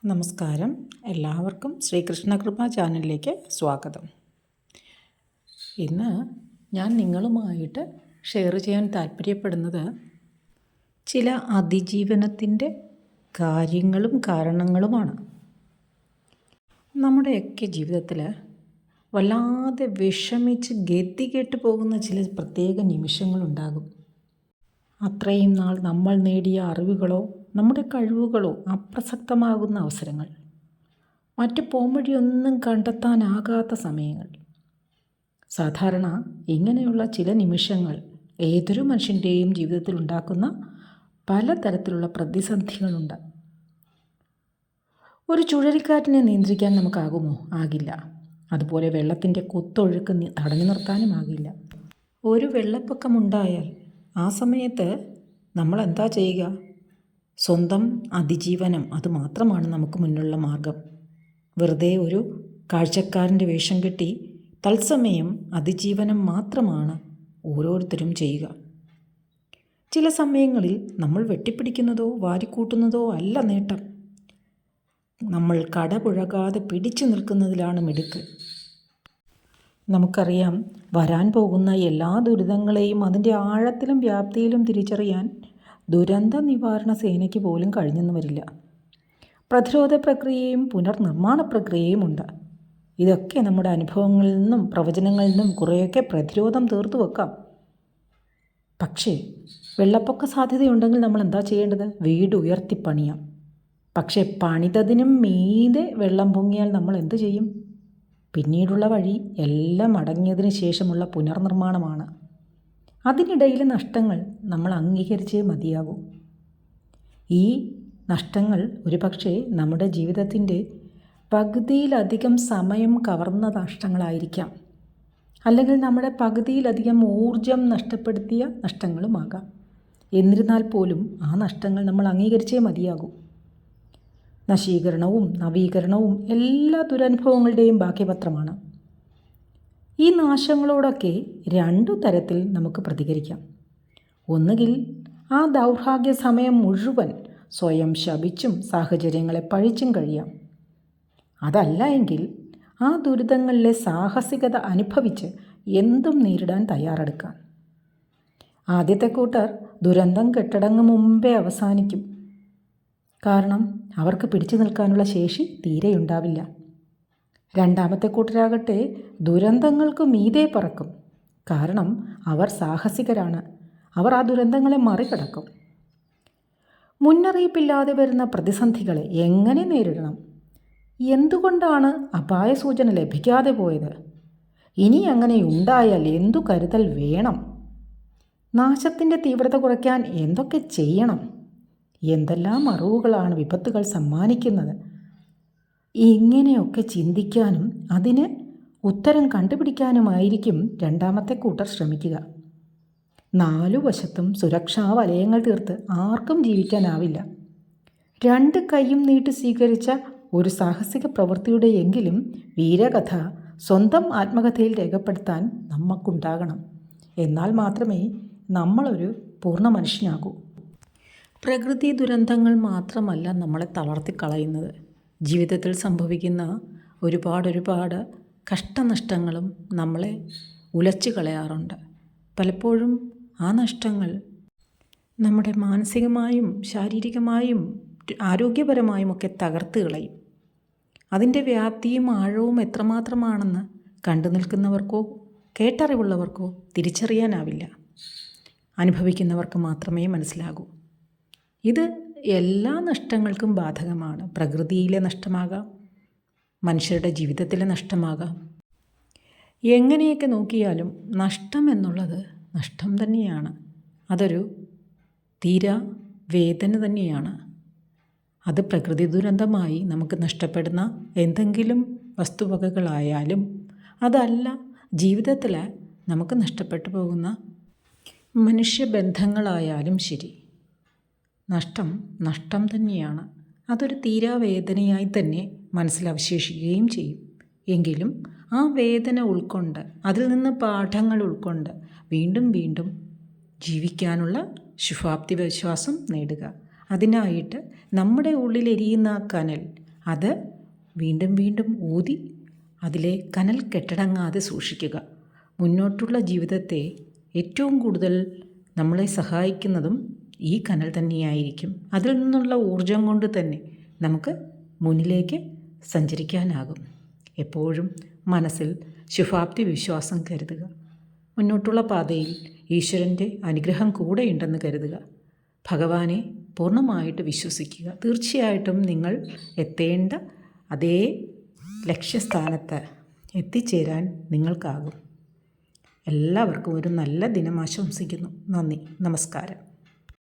നമസ്കാരം. എല്ലാവർക്കും ശ്രീകൃഷ്ണകൃപ ചാനലിലേക്ക് സ്വാഗതം. ഇന്ന് ഞാൻ നിങ്ങളുമായിട്ട് ഷെയർ ചെയ്യാൻ താല്പര്യപ്പെടുന്നത് ചില അതിജീവനത്തിൻ്റെ കാര്യങ്ങളും കാരണങ്ങളുമാണ്. നമ്മുടെയൊക്കെ ജീവിതത്തിൽ വല്ലാതെ വിഷമിച്ച് ഗതികെട്ട് പോകുന്ന ചില പ്രത്യേക നിമിഷങ്ങളുണ്ടാകും. അത്രയും നാൾ നമ്മൾ നേടിയ അറിവുകളോ നമ്മുടെ കഴിവുകളോ അപ്രസക്തമാകുന്ന അവസരങ്ങൾ, മറ്റ് പോംവഴിയൊന്നും കണ്ടെത്താനാകാത്ത സമയങ്ങൾ. സാധാരണ ഇങ്ങനെയുള്ള ചില നിമിഷങ്ങൾ ഏതൊരു മനുഷ്യൻ്റെയും ജീവിതത്തിൽ ഉണ്ടാക്കുന്ന പലതരത്തിലുള്ള പ്രതിസന്ധികളുണ്ട്. ഒരു ചുഴലിക്കാറ്റിനെ നിയന്ത്രിക്കാൻ നമുക്കാകുമോ? ആകില്ല. അതുപോലെ വെള്ളത്തിൻ്റെ കുത്തൊഴുക്ക് തടഞ്ഞു നിർത്താനുമാകില്ല. ഒരു വെള്ളപ്പൊക്കമുണ്ടായാൽ ആ സമയത്ത് നമ്മൾ എന്താ ചെയ്യുക? സ്വന്തം അതിജീവനം അതുമാത്രമാണ് നമുക്ക് മുന്നിലുള്ള മാർഗം. വെറുതെ ഒരു കാഴ്ചക്കാരൻ്റെ വേഷം കെട്ടി തത്സമയം അതിജീവനം മാത്രമാണ് ഓരോരുത്തരും ചെയ്യുക. ചില സമയങ്ങളിൽ നമ്മൾ വെട്ടിപ്പിടിക്കുന്നതോ വാരിക്കൂട്ടുന്നതോ അല്ല നേട്ടം. നമ്മൾ കടപുഴകാതെ പിടിച്ചു നിൽക്കുന്നതിലാണ് മിടുക്ക്. നമുക്കറിയാം, വരാൻ പോകുന്ന എല്ലാ ദുരിതങ്ങളെയും അതിൻ്റെ ആഴത്തിലും വ്യാപ്തിയിലും തിരിച്ചറിയാൻ ദുരന്ത നിവാരണ സേനയ്ക്ക് പോലും കഴിഞ്ഞെന്ന് വരില്ല. പ്രതിരോധ പ്രക്രിയയും പുനർനിർമ്മാണ പ്രക്രിയയും ഉണ്ട്. ഇതൊക്കെ നമ്മുടെ അനുഭവങ്ങളിൽ നിന്നും പ്രവചനങ്ങളിൽ നിന്നും കുറേയൊക്കെ പ്രതിരോധം തീർത്തു വെക്കാം. പക്ഷേ വെള്ളപ്പൊക്ക സാധ്യതയുണ്ടെങ്കിൽ നമ്മൾ എന്താ ചെയ്യേണ്ടത്? വീട് ഉയർത്തിപ്പണിയാം. പക്ഷേ പണിതതിനും മീതെ വെള്ളം പൊങ്ങിയാൽ നമ്മൾ എന്ത് ചെയ്യും? പിന്നീടുള്ള വഴി എല്ലാം അടങ്ങിയതിന് ശേഷമുള്ള പുനർനിർമ്മാണമാണ്. അതിനിടയിലെ നഷ്ടങ്ങൾ നമ്മൾ അംഗീകരിച്ചേ മതിയാകൂ. ഈ നഷ്ടങ്ങൾ ഒരുപക്ഷെ നമ്മുടെ ജീവിതത്തിൻ്റെ പകുതിയിലധികം സമയം കവർന്ന നഷ്ടങ്ങളായിരിക്കാം. അല്ലെങ്കിൽ നമ്മുടെ പകുതിയിലധികം ഊർജം നഷ്ടപ്പെടുത്തിയ നഷ്ടങ്ങളുമാകാം. എന്നിരുന്നാൽ പോലും ആ നഷ്ടങ്ങൾ നമ്മൾ അംഗീകരിച്ചേ മതിയാകൂ. നശീകരണവും നവീകരണവും എല്ലാ ദുരനുഭവങ്ങളുടെയും ബാക്കിപത്രമാണ്. ഈ നാശങ്ങളോടൊക്കെ രണ്ടു തരത്തിൽ നമുക്ക് പ്രതികരിക്കാം. ഒന്നുകിൽ ആ ദൗർഭാഗ്യ സമയം മുഴുവൻ സ്വയം ശപിച്ചും സാഹചര്യങ്ങളെ പഴിച്ചും കഴിയാം. അതല്ല എങ്കിൽ ആ ദുരിതങ്ങളിലെ സാഹസികത അനുഭവിച്ച് എന്തും നേരിടാൻ തയ്യാറെടുക്കാം. ആദ്യത്തെ കൂട്ടർ ദുരന്തം കെട്ടടങ്ങും മുമ്പേ അവസാനിക്കും. കാരണം അവർക്ക് പിടിച്ചു നിൽക്കാനുള്ള ശേഷി തീരെയുണ്ടാവില്ല. രണ്ടാമത്തെ കൂട്ടരാകട്ടെ ദുരന്തങ്ങൾക്ക് മീതെ പറക്കും. കാരണം അവർ സാഹസികരാണ്. അവർ ആ ദുരന്തങ്ങളെ മറികടക്കും. മുന്നറിയിപ്പില്ലാതെ വരുന്ന പ്രതിസന്ധികളെ എങ്ങനെ നേരിടണം? എന്തുകൊണ്ടാണ് അപായ സൂചന ലഭിക്കാതെ പോയത്? ഇനി അങ്ങനെ ഉണ്ടായാൽ എന്തു കരുതൽ വേണം? നാശത്തിൻ്റെ തീവ്രത കുറയ്ക്കാൻ എന്തൊക്കെ ചെയ്യണം? എന്തെല്ലാം അറിവുകളാണ് വിപത്തുകൾ സമ്മാനിക്കുന്നത്? ഇങ്ങനെയൊക്കെ ചിന്തിക്കാനും അതിന് ഉത്തരം കണ്ടുപിടിക്കാനുമായിരിക്കും രണ്ടാമത്തെ കൂട്ടർ ശ്രമിക്കുക. നാലു വശത്തും സുരക്ഷാ വലയങ്ങൾ തീർത്ത് ആർക്കും ജീവിക്കാനാവില്ല. രണ്ട് കൈയും നീട്ടി സ്വീകരിച്ച ഒരു സാഹസിക പ്രവൃത്തിയുടെ എങ്കിലും വീരകഥ സ്വന്തം ആത്മകഥയിൽ രേഖപ്പെടുത്താൻ നമുക്കുണ്ടാകണം. എന്നാൽ മാത്രമേ നമ്മളൊരു പൂർണ്ണ മനുഷ്യനാകൂ. പ്രകൃതി ദുരന്തങ്ങൾ മാത്രമല്ല നമ്മളെ തളർത്തിക്കളയുന്നത്. ജീവിതത്തിൽ സംഭവിക്കുന്ന ഒരുപാട് കഷ്ടനഷ്ടങ്ങളും നമ്മളെ ഉലച്ചു കളയാറുണ്ട്. പലപ്പോഴും ആ നഷ്ടങ്ങൾ നമ്മുടെ മാനസികമായും ശാരീരികമായും ആരോഗ്യപരമായും ഒക്കെ തകർത്ത് കളയും. അതിൻ്റെ വ്യാപ്തിയും ആഴവും എത്രമാത്രമാണെന്ന് കണ്ടു നിൽക്കുന്നവർക്കോ കേട്ടറിവുള്ളവർക്കോ തിരിച്ചറിയാനാവില്ല. അനുഭവിക്കുന്നവർക്ക് മാത്രമേ മനസ്സിലാകൂ. ഇത് എല്ലാ നഷ്ടങ്ങൾക്കും ബാധകമാണ്. പ്രകൃതിയിലെ നഷ്ടമാകാം, മനുഷ്യരുടെ ജീവിതത്തിലെ നഷ്ടമാകാം. എങ്ങനെയൊക്കെ നോക്കിയാലും നഷ്ടം എന്നുള്ളത് നഷ്ടം തന്നെയാണ്. അതൊരു തീരാ വേദന തന്നെയാണ്. അത് പ്രകൃതി ദുരന്തമായി നമുക്ക് നഷ്ടപ്പെടുന്ന എന്തെങ്കിലും വസ്തുവകകളായാലും അതല്ല ജീവിതത്തിൽ നമുക്ക് നഷ്ടപ്പെട്ടു പോകുന്ന മനുഷ്യബന്ധങ്ങളായാലും ശരി, നഷ്ടം തന്നെയാണ്. അതൊരു തീരാവേദനയായി തന്നെ മനസ്സിൽ അവശേഷിക്കുകയും ചെയ്യും. എങ്കിലും ആ വേദന ഉൾക്കൊണ്ട് അതിൽ നിന്ന് പാഠങ്ങൾ ഉൾക്കൊണ്ട് വീണ്ടും വീണ്ടും ജീവിക്കാനുള്ള ശുഭാപ്തി വിശ്വാസം നേടുക. അതിനായിട്ട് നമ്മുടെ ഉള്ളിലെരിയുന്ന കനൽ അത് വീണ്ടും വീണ്ടും ഊതി അതിലെ കനൽ കെട്ടടങ്ങാതെ സൂക്ഷിക്കുക. മുന്നോട്ടുള്ള ജീവിതത്തെ ഏറ്റവും കൂടുതൽ നമ്മളെ സഹായിക്കുന്നതും ഈ കനൽ തന്നെയായിരിക്കും. അതിൽ നിന്നുള്ള ഊർജം കൊണ്ട് തന്നെ നമുക്ക് മുന്നിലേക്ക് സഞ്ചരിക്കാനാകും. എപ്പോഴും മനസ്സിൽ ശുഭാപ്തി വിശ്വാസം കരുതുക. മുന്നോട്ടുള്ള പാതയിൽ ഈശ്വരൻ്റെ അനുഗ്രഹം കൂടെയുണ്ടെന്ന് കരുതുക. ഭഗവാനെ പൂർണ്ണമായിട്ട് വിശ്വസിക്കുക. തീർച്ചയായിട്ടും നിങ്ങൾ എത്തേണ്ട അതേ ലക്ഷ്യസ്ഥാനത്ത് എത്തിച്ചേരാൻ നിങ്ങൾക്കാകും. എല്ലാവർക്കും ഒരു നല്ല ദിനം ആശംസിക്കുന്നു. നന്ദി, നമസ്കാരം.